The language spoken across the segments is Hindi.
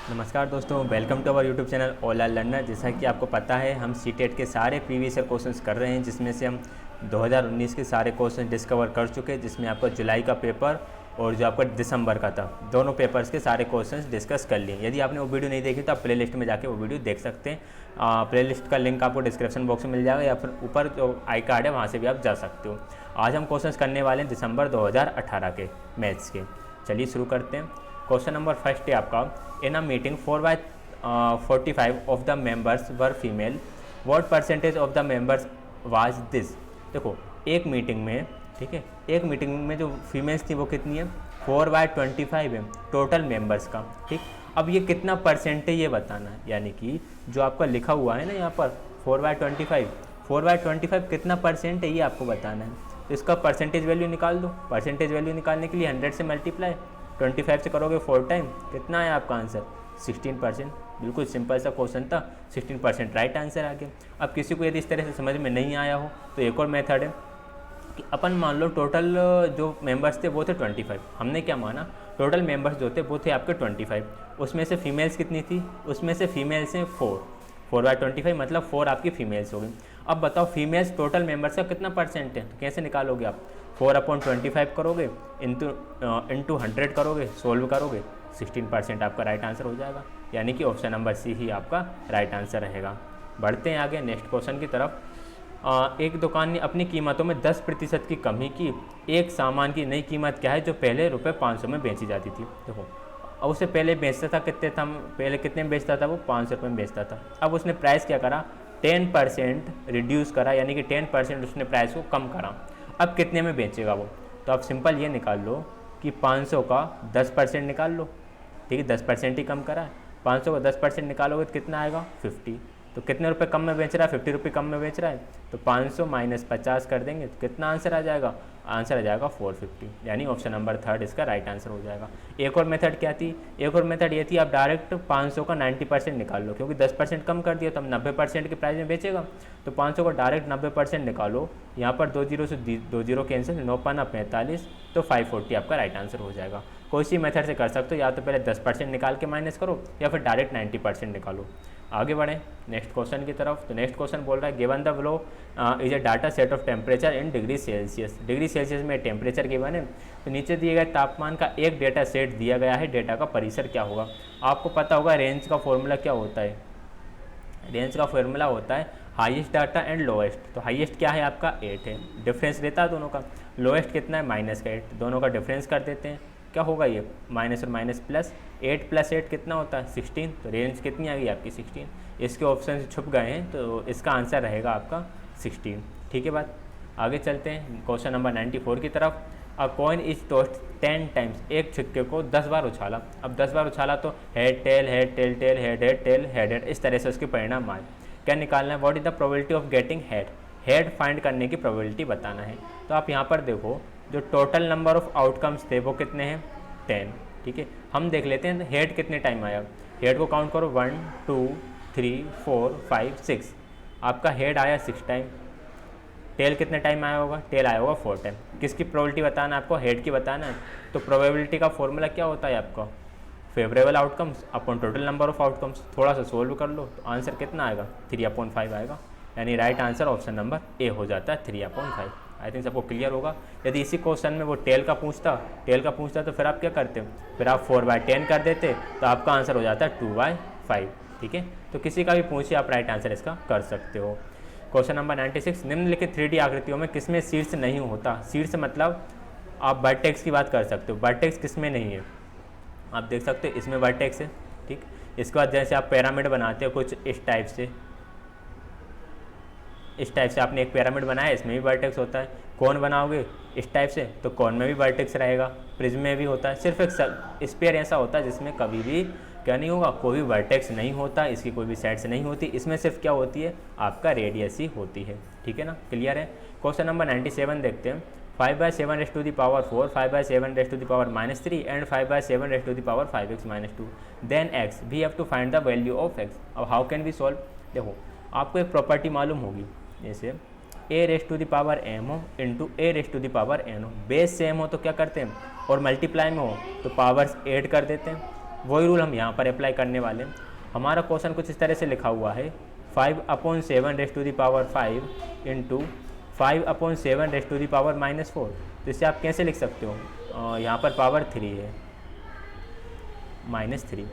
नमस्कार दोस्तों, welcome to our YouTube channel online learner. जैसा कि आपको पता है, हम सीटेट के सारे प्रीवियस ईयर क्वेश्चंस कर रहे हैं, जिसमें से हम 2019 के सारे क्वेश्चन डिस्कवर कर चुके हैं, जिसमें आपका जुलाई का पेपर और जो आपका दिसंबर का था, दोनों पेपर्स के सारे क्वेश्चंस डिस्कस कर लिए। यदि आपने वो वीडियो नहीं देखी तो आप प्लेलिस्ट में जाके वो वीडियो देख सकते हैं। प्लेलिस्ट का लिंक आपको डिस्क्रिप्शन बॉक्स में मिल जाएगा, या फिर ऊपर जो आई कार्ड है वहाँ से भी आप जा सकते हो। आज हम क्वेश्चंस करने वाले हैं दिसंबर 2018 के मैथ्स के। चलिए शुरू करते हैं। क्वेश्चन नंबर फर्स्ट है आपका, in a meeting 4/45 of the members were female, what percentage of the members was this. देखो, एक मीटिंग में, ठीक है, एक मीटिंग में जो फीमेल्स थी वो कितनी है, 4/25 है टोटल मेंबर्स का। ठीक, अब ये कितना परसेंट है ये बताना है, यानी कि जो आपका लिखा हुआ है ना यहाँ पर 4/25 कितना परसेंट है ये आपको बताना है। तो इसका परसेंटेज वैल्यू निकाल दो। परसेंटेज वैल्यू निकालने के लिए 100 से मल्टीप्लाई, 25 से करोगे 4 टाइम, कितना है आपका आंसर, 16%। बिल्कुल सिंपल सा क्वेश्चन था, 16% राइट आंसर आ गया। अब किसी को यदि इस तरह से समझ में नहीं आया हो तो एक और मेथड है कि अपन मान लो टोटल जो मेंबर्स थे वो थे 25। हमने क्या माना, टोटल मेंबर्स जो थे वो थे आपके 25, उसमें से फीमेल्स कितनी थी, उसमें से फीमेल्स हैं 4/25 मतलब 4 आपकी फीमेल्स हो गई। अब बताओ फीमेल्स टोटल मेंबर्स का कितना परसेंट है, तो कैसे निकालोगे आप, 4/25 करोगे, इंटू 100 करोगे, सोल्व करोगे, 16% आपका राइट आंसर हो जाएगा। यानी कि ऑप्शन नंबर सी ही आपका राइट आंसर रहेगा। बढ़ते हैं आगे नेक्स्ट क्वेश्चन की तरफ। एक दुकान ने अपनी कीमतों में 10% की कमी की। एक सामान की नई कीमत क्या है जो पहले ₹500 में बेची जाती थी। देखो, अब उससे पहले बेचता था कितने था, पहले कितने में बेचता था, वो 500 रुपये में बेचता था। अब उसने प्राइस क्या करा, 10% रिड्यूस करा, यानी कि 10% उसने प्राइस को कम करा। अब कितने में बेचेगा वो, तो आप सिंपल ये निकाल लो कि 500 का 10% निकाल लो। ठीक है, 10% ही कम करा है, 500 का 10% निकालोगे तो कितना आएगा, 50। तो कितने रुपए कम में बेच रहा है, 50 रुपये कम में बेच रहा है, तो 500 माइनस 50 कर देंगे तो कितना आंसर आ जाएगा, आंसर आ जाएगा 450। यानी ऑप्शन नंबर थर्ड इसका राइट आंसर हो जाएगा। एक और मेथड क्या थी, एक और मेथड ये थी, आप डायरेक्ट 500 का 90% निकाल लो, क्योंकि 10% कम कर दिया तो हम 90% के प्राइस में बेचेगा। तो 500 का डायरेक्ट 90% निकालो, यहाँ पर 2 जीरो से 2 जीरो कैंसिल, 9 पाना 45, तो 540 आपका राइट आंसर हो जाएगा। कोई सी मेथड से कर सकते हो, या तो पहले 10% निकाल के माइनस करो, या फिर डायरेक्ट 90% निकालो। आगे बढ़ें नेक्स्ट क्वेश्चन की तरफ। तो नेक्स्ट क्वेश्चन बोल रहा है, given the below is a data set of temperature in degree Celsius. Degree Celsius में टेम्परेचर गिवन है, तो नीचे दिए गए तापमान का एक डेटा सेट दिया गया है, डेटा का परिसर क्या होगा। आपको पता होगा रेंज का फॉर्मूला क्या होता है, रेंज का फॉर्मूला होता है हाईएस्ट डाटा एंड लोएस्ट। तो हाईएस्ट क्या है आपका 8 है, डिफरेंस रहता है दोनों का। लोएस्ट कितना है, -8, दोनों का डिफरेंस कर देते हैं, क्या होगा ये, माइनस और माइनस प्लस, 8 + 8 कितना होता है 16। तो रेंज कितनी आ गई आपकी 16। इसके ऑप्शन छुप गए हैं, तो इसका आंसर रहेगा आपका 16। ठीक है बात, आगे चलते हैं क्वेश्चन नंबर 94 की तरफ। अ कॉइन इज टॉस्ड 10 टाइम्स, एक सिक्के को 10 बार उछाला। अब 10 बार उछाला तो head tail head tail tail head head tail head head, इस तरह से उसके परिणाम आए। क्या निकालना है, what is the probability of getting head, head find करने की प्रोबेबिलिटी बताना है। तो आप यहाँ पर देखो, जो टोटल नंबर ऑफ आउटकम्स थे वो कितने हैं, 10। ठीक है, हम देख लेते हैं हेड कितने टाइम आया। हेड को काउंट करो, 1 2 3 4 5 6, आपका हेड आया 6 टाइम। टेल कितने टाइम आया होगा, टेल आया होगा 4 टाइम। किसकी प्रोबेबिलिटी बताना है आपको, हेड की बताना है। तो प्रोबेबिलिटी का फॉर्मूला क्या होता है आपका, favourable outcomes upon total number of outcomes. थोड़ा सा सोल्व कर लो तो आंसर कितना आएगा, 3/5 आएगा। यानी right answer option number A हो जाता है, 3/5। आई थिंक सबको क्लियर होगा। यदि इसी क्वेश्चन में वो टेल का पूछता तो फिर आप क्या करते, फिर आप 4/10 कर देते, तो आपका आंसर हो जाता है 2/5। ठीक है, तो किसी का भी पूछिए आप राइट आंसर इसका कर सकते हो। क्वेश्चन नंबर 96, निम्नलिखित 3D आकृतियों में किसमें शीर्ष नहीं होता। शीर्ष मतलब आप वर्टेक्स की बात कर सकते हो, वर्टेक्स किसमें नहीं है, आप देख सकते हो इसमें वर्टेक्स है। ठीक, इसके बाद जैसे आप पिरामिड बनाते हो कुछ इस टाइप से, इस टाइप से आपने एक पिरामिड बनाया, इसमें भी वर्टेक्स होता है। कौन बनाओगे इस टाइप से, तो कौन में भी वर्टेक्स रहेगा। प्रिज्म में भी होता है। सिर्फ एक स्फीयर ऐसा होता है जिसमें कभी भी क्या नहीं होगा, कोई भी वर्टेक्स नहीं होता, इसकी कोई भी साइड्स नहीं होती, इसमें सिर्फ क्या होती है, आपका रेडियस ही होती है। ठीक है ना, क्लियर है। क्वेश्चन नंबर 97 देखते हैं। 5/7 ⁴, 5/7 -3 and 5/7 5x-2, then x, we have to find the value of x। अब हाउ कैन वी सॉल्व, देखो आपको एक प्रॉपर्टी मालूम होगी, जैसे a⁴m हो इंटू a⁴n हो, बेस सेम हो तो क्या करते हैं, और मल्टीप्लाई में हो तो पावर्स ऐड कर देते हैं। वही रूल हम यहाँ पर अप्लाई करने वाले हैं। हमारा क्वेश्चन कुछ इस तरह से लिखा हुआ है 5/7 इंटू 5/7 तो इससे आप कैसे लिख सकते हो, यहाँ पर पावर 3 है -3,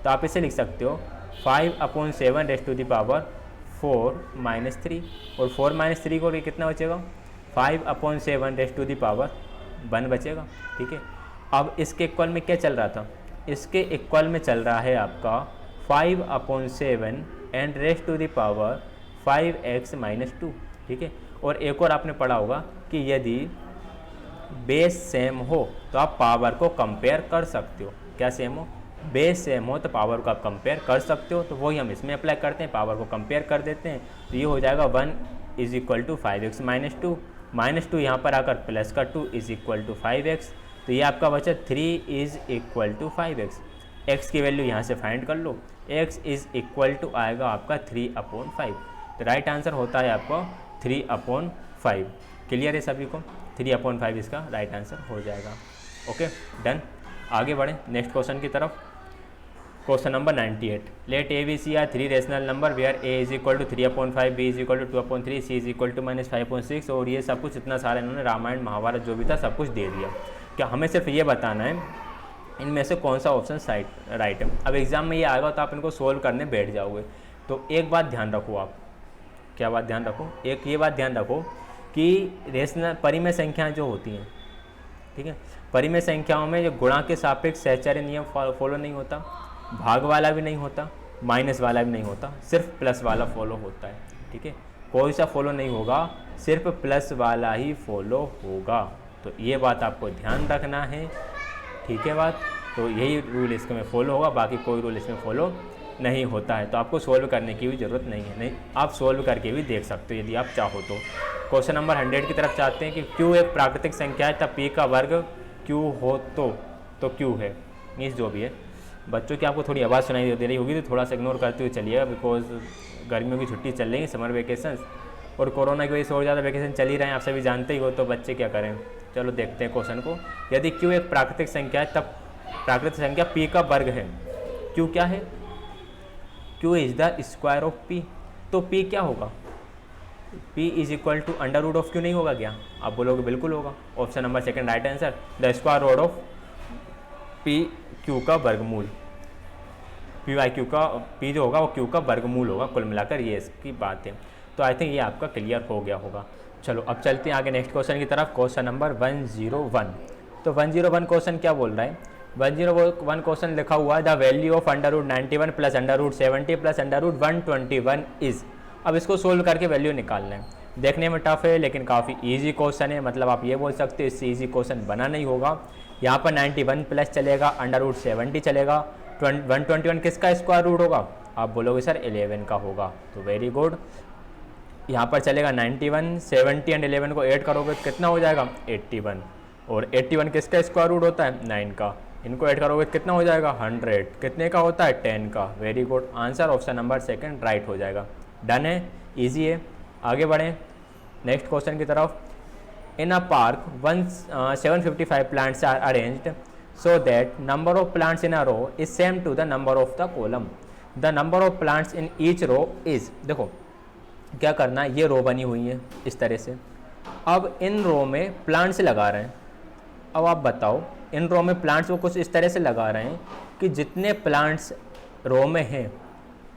तो आप इसे लिख सकते हो 5/7 4 -3 और 4 -3 को कितना बचेगा 5/7 1 बचेगा। ठीक है, अब इसके इक्वल में क्या चल रहा था, इसके इक्वल में चल रहा है आपका 5/7 and raised to the power 5x - 2। ठीक है, और एक और आपने पढ़ा होगा कि यदि बेस सेम हो तो आप पावर को कंपेयर कर सकते हो। क्या सेम हो, बेस सेम हो तो पावर को आप कंपेयर कर सकते हो, तो वही हम इसमें अप्लाई करते हैं, पावर को कंपेयर कर देते हैं। तो ये हो जाएगा 1 = 5x - 2 -2 यहाँ पर आकर प्लस का 2 = 5x, तो ये आपका बचा 3 = 5x। x की वैल्यू यहाँ से फाइंड कर लो, x = आएगा आपका 3/5, तो राइट आंसर होता है आपका 3/5। क्लियर है सभी को, 3/5 इसका राइट आंसर हो जाएगा। ओके डन, आगे बढ़ें नेक्स्ट क्वेश्चन की तरफ। Question number 98, let a b c are 3 rational number where a = 3/5, b = 2/3, c = -5.6, और ये सब कुछ इतना सारा इन्होंने रामायण महाभारत जो भी था सब कुछ दे दिया। क्या हमें सिर्फ ये बताना है इनमें से कौन सा ऑप्शन राइट है। अब एग्जाम में ये आएगा तो आप इनको सोल्व करने बैठ जाओगे। तो एक बात ध्यान रखो आप, क्या बात ध्यान रखो, एक ये बात ध्यान रखो कि रेशनल परिमेय संख्याएं जो होती हैं, ठीक है, परिमेय संख्याओं में जो गुणा के सापेक्ष सहचर्य नियम फॉलो नहीं होता, भाग वाला भी नहीं होता, माइनस वाला भी नहीं होता, सिर्फ प्लस वाला फॉलो होता है। ठीक है, कोई सा फॉलो नहीं होगा, सिर्फ प्लस वाला ही फॉलो होगा। तो ये बात आपको ध्यान रखना है। ठीक है बात, तो यही रूल इसमें फॉलो होगा, बाकी कोई रूल इसमें फॉलो नहीं होता है। तो आपको सोल्व करने की भी ज़रूरत नहीं है, नहीं आप सोल्व करके भी देख सकते हो यदि आप चाहो तो। क्वेश्चन नंबर 100 की तरफ चाहते हैं कि क्यू एक प्राकृतिक संख्या है तब p का वर्ग क्यू हो तो क्यू है, मीन्स जो भी है। बच्चों की आपको थोड़ी आवाज़ सुनाई दे रही होगी तो थोड़ा सा इग्नोर करते हुए चलिएगा, बिकॉज गर्मियों की छुट्टी चल रही है, समर वेकेशन, और कोरोना की वजह से और ज़्यादा वेकेशन चल ही रहे हैं, आप सभी जानते ही हो, तो बच्चे क्या करें। चलो देखते हैं क्वेश्चन को। यदि क्यू एक प्राकृतिक संख्या है तब प्राकृतिक संख्या p का वर्ग है, क्यू क्या है, Q is the square of p, तो p क्या होगा, p = √Q नहीं होगा क्या, आप बोलोगे बिल्कुल होगा। Option number 2 right answer, the square root of p q का वर्गमूल, p/q का p जो होगा वो q का वर्गमूल होगा, कुल मिलाकर ये इसकी बात है। तो आई थिंक ये आपका क्लियर हो गया होगा। चलो अब चलते हैं आगे नेक्स्ट क्वेश्चन की तरफ। क्वेश्चन नंबर 101, तो 101 क्वेश्चन क्या बोल रहा है, 101 क्वेश्चन लिखा हुआ है द वैल्यू ऑफ √91 + √70 + √121 इज़। अब इसको सोल्व करके वैल्यू निकालना है। देखने में टफ है लेकिन काफ़ी इजी क्वेश्चन है, मतलब आप ये बोल सकते हो इससे इजी क्वेश्चन बना नहीं होगा। यहाँ पर 91 प्लस चलेगा, √70 चलेगा, 121 किसका स्क्वायर रूट होगा, आप बोलोगे सर 11 का होगा, तो वेरी गुड। यहाँ पर चलेगा 91, 70 एंड 11 को ऐड करोगे तो कितना हो जाएगा 81, और 81 किसका स्क्वायर रूट होता है 9 का, इनको ऐड करोगे तो कितना हो जाएगा 100, कितने का होता है 10 का। Very good, answer option number 2 right हो जाएगा। डन है, इजी है। आगे बढ़ें नेक्स्ट क्वेश्चन की तरफ। In a park 755 plants are arranged so that number of plants in a row is same to the number of the column, the number of plants in each row is. देखो क्या करना है, ये रो बनी हुई है इस तरह से, अब इन रो में प्लांट्स लगा रहे हैं। अब आप बताओ इन रो में प्लांट्स वो कुछ इस तरह से लगा रहे हैं कि जितने प्लांट्स रो में हैं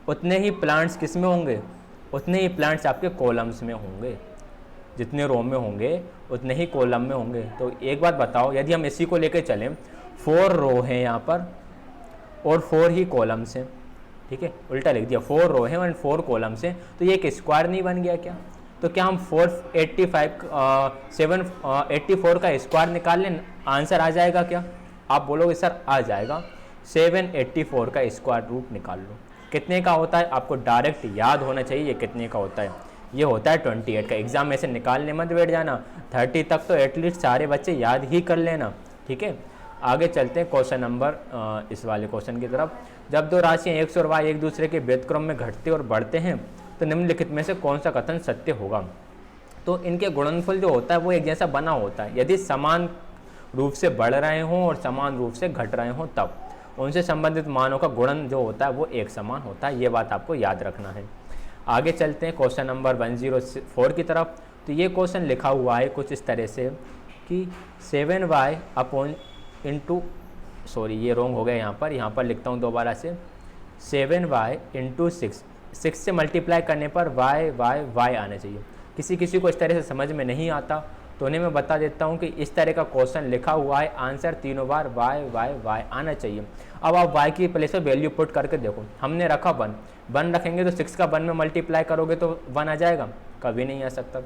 उतने ही प्लांट्स किस में होंगे, उतने ही प्लांट्स आपके कॉलम्स में होंगे, जितने रो में होंगे उतने ही कॉलम में होंगे। तो एक बात बताओ, यदि हम इसी को लेकर चलें, 4 रो हैं यहाँ पर और 4 ही कॉलम्स हैं, ठीक है, उल्टा लिख दिया, 4 रो हैं और 4 कॉलम्स हैं, तो ये एक स्क्वायर नहीं बन गया क्या। तो क्या हम 784 का स्क्वायर निकाल लें, आंसर आ जाएगा क्या, आप बोलोगे सर आ जाएगा। 784 का स्क्वायर रूट निकाल लो, कितने का होता है, आपको डायरेक्ट याद होना चाहिए ये कितने का होता है, ये होता है 28 का। एग्जाम में से निकालने मत बैठ जाना, 30 तक तो एटलीस्ट सारे बच्चे याद ही कर लेना, ठीक है। आगे चलते हैं क्वेश्चन नंबर इस वाले क्वेश्चन की तरफ। जब दो राशियाँ x और y एक दूसरे के व्युत्क्रम में घटते और बढ़ते हैं तो निम्नलिखित में से कौन सा कथन सत्य होगा। तो इनके गुणनफल जो होता है वो एक जैसा बना होता है, यदि समान रूप से बढ़ रहे हों और समान रूप से घट रहे हों तब, उनसे संबंधित मानों का गुणन जो होता है वो एक समान होता है। ये बात आपको याद रखना है। आगे चलते हैं क्वेश्चन नंबर 104 की तरफ। तो ये क्वेश्चन लिखा हुआ है कुछ इस तरह से कि 7y अपॉन इंटू, सॉरी ये रॉन्ग हो गया, यहाँ पर लिखता हूँ दोबारा से, 7y इंटू 6 से मल्टीप्लाई करने पर y आना चाहिए। किसी किसी को इस तरह से समझ में नहीं आता तो उन्हें मैं बता देता हूँ कि इस तरह का क्वेश्चन लिखा हुआ है, आंसर तीनों बार y आना चाहिए। अब आप y की प्लेस पर वैल्यू पुट करके देखो, हमने रखा 1 रखेंगे तो 6 का 1 में मल्टीप्लाई करोगे तो 1 आ जाएगा, कभी नहीं आ सकता।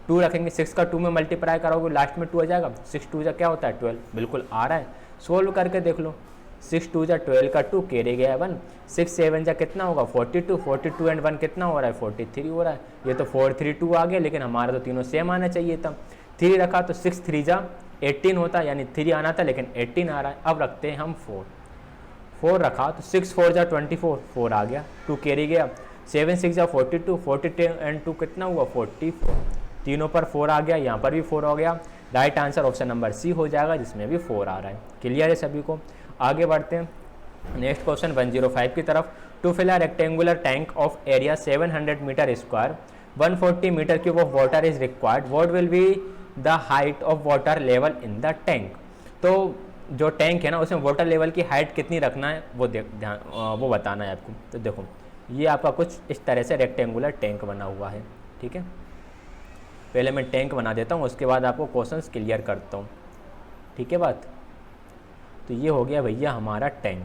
2 रखेंगे, 6 का 2 में मल्टीप्लाई करोगे लास्ट में 2 आ जाएगा, 6 2 जा क्या होता है 12, बिल्कुल आ रहा है। सोल्व करके देख लो, 6 2 जा 12 का 2 कैरी गया 1, 6 7 जा कितना होगा 42 एंड 1 कितना हो रहा है 43 हो रहा है। ये तो 4 3 2 आ गया, लेकिन हमारा तो तीनों सेम आना चाहिए था। 3 रखा तो 6 3 जा 18 होता, यानी 3 आना था लेकिन 18 आ रहा है। अब रखते हैं हम 4 रखा तो 6 4 जा 24, 4 आ गया, 2 कैरी गया, 7 6 जा 42 एंड 2 कितना हुआ 44, तीनों पर 4 आ गया, यहाँ पर भी 4 हो गया। Right answer option number C हो जाएगा, जिसमें भी 4 आ रहा है। क्लियर है सभी को? आगे बढ़ते हैं नेक्स्ट क्वेश्चन 105 की तरफ। To fill a rectangular tank of area 700 metre square, 140 metre cube of water is required, what will be the height of water level in the tank. तो जो टैंक है ना उसमें वाटर लेवल की हाइट कितनी रखना है वो बताना है आपको। तो देखो ये आपका कुछ इस तरह से रेक्टेंगुलर टैंक बना हुआ है, ठीक है। पहले मैं टैंक बना देता हूँ, उसके बाद आपको क्वेश्चंस क्लियर करता हूँ, ठीक है बात। तो ये हो गया भैया हमारा टैंक,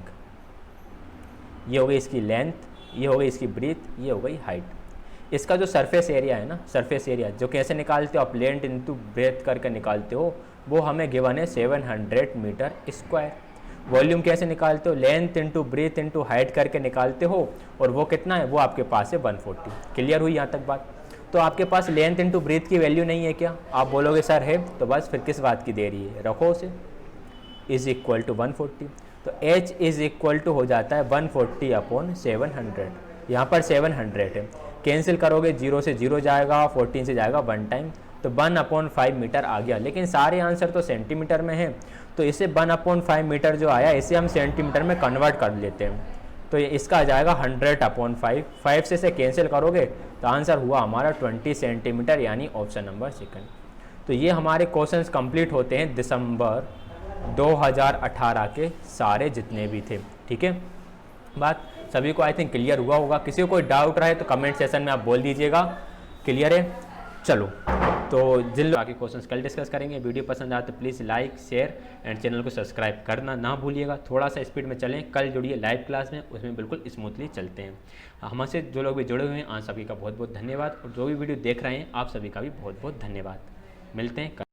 ये हो गई इसकी लेंथ, ये हो गई इसकी ब्रीथ, ये हो गई हाइट। इसका जो सरफेस एरिया है ना, सरफेस एरिया जो कैसे निकालते हो आप, लेंथ इंटू ब्रेथ करके निकालते हो, वो हमें गिवन है 700 मीटर स्क्वायर। वॉल्यूम कैसे निकालते हो, length into breadth into height करके निकालते हो, और वो कितना है वो आपके पास है 140। क्लियर हुई यहाँ तक बात? तो आपके पास लेंथ इंटू ब्रीथ की वैल्यू नहीं है क्या? आप बोलोगे सर है, तो बस फिर किस बात की देरी है, रखो उसे, इज इक्वल टू 140। तो h इज इक्वल टू हो जाता है 140 अपॉन 700, यहाँ पर 700 है, कैंसिल करोगे 0 से 0 जाएगा, 14 से जाएगा 1 टाइम, तो 1/5 मीटर आ गया। लेकिन सारे आंसर तो सेंटीमीटर में है, तो इसे 1/5 मीटर जो आया इसे हम सेंटीमीटर में कन्वर्ट कर लेते हैं। तो ये इसका आ जाएगा 100/5, 5 से इसे कैंसिल करोगे तो आंसर हुआ हमारा 20 सेंटीमीटर, यानी ऑप्शन नंबर सेकंड। तो ये हमारे क्वेश्चंस कंप्लीट होते हैं दिसंबर 2018 के सारे जितने भी थे, ठीक है। बात सभी को आई थिंक क्लियर हुआ होगा। किसी को कोई डाउट रहे तो कमेंट सेशन में आप बोल दीजिएगा। क्लियर है? चलो, तो जिन लोग बाकी क्वेश्चंस कल डिस्कस करेंगे। वीडियो पसंद आए तो please like share and channel को सब्सक्राइब करना ना भूलिएगा। थोड़ा सा स्पीड में चलें, कल जुड़िए लाइव क्लास में, उसमें बिल्कुल स्मूथली चलते हैं। हमसे जो लोग भी जुड़े हुए हैं आप सभी का बहुत बहुत धन्यवाद, और जो भी वीडियो देख रहे हैं आप सभी का भी बहुत बहुत धन्यवाद। मिलते हैं कल।